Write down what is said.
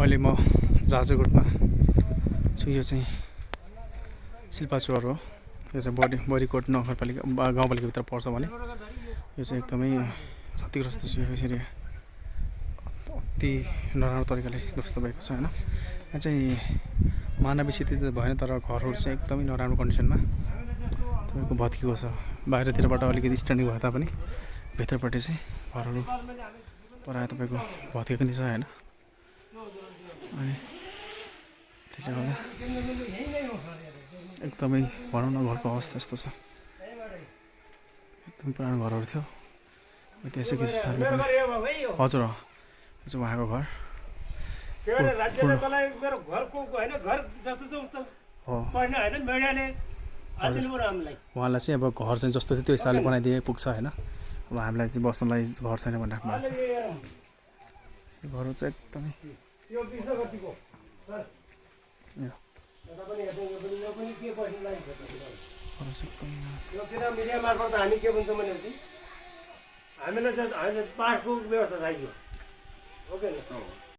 अहिले म जाजरकोटमा छु। यो चाहिँ सिल्पाचुर हो। यो चाहिँ बडीकोट नगरपालिका गाउँपालिकाभित्र पर्छ भने यो चाहिँ एकदमै क्षतिग्रस्त छ। यसरी अति नराम्रो तरिकाले ध्वस्त भएको छ होइन। यहाँ चाहिँ मानवीय स्थिति त भएन, तर घरहरू चाहिँ एकदमै नराम्रो कन्डिसनमा तपाईँको भत्किएको छ। बाहिरतिरबाट अलिकति स्ट्यान्डिङ भए तापनि भित्रपट्टि चाहिँ घरहरू प्रायः तपाईँको भत्किएको नि छ होइन। अनि त्यसले गर्दा एकदमै भनौँ न घरको अवस्था यस्तो छ। एकदम पुरानो घरहरू थियो। त्यसै कि सरले पनि हजुर यो चाहिँ उहाँको घर उहाँलाई चाहिँ अब घर चाहिँ जस्तो थियो त्यो हिसाबले बनाइदिए पुग्छ होइन। अब हामीलाई चाहिँ बस्नलाई घर छैन भनेर राख्नु भएको छ। यो घरहरू चाहिँ एकदमै मिडिया मार्फत हामी के भन्छौँ भनेपछि हामीलाई पाठको व्यवस्था चाहियो। ओके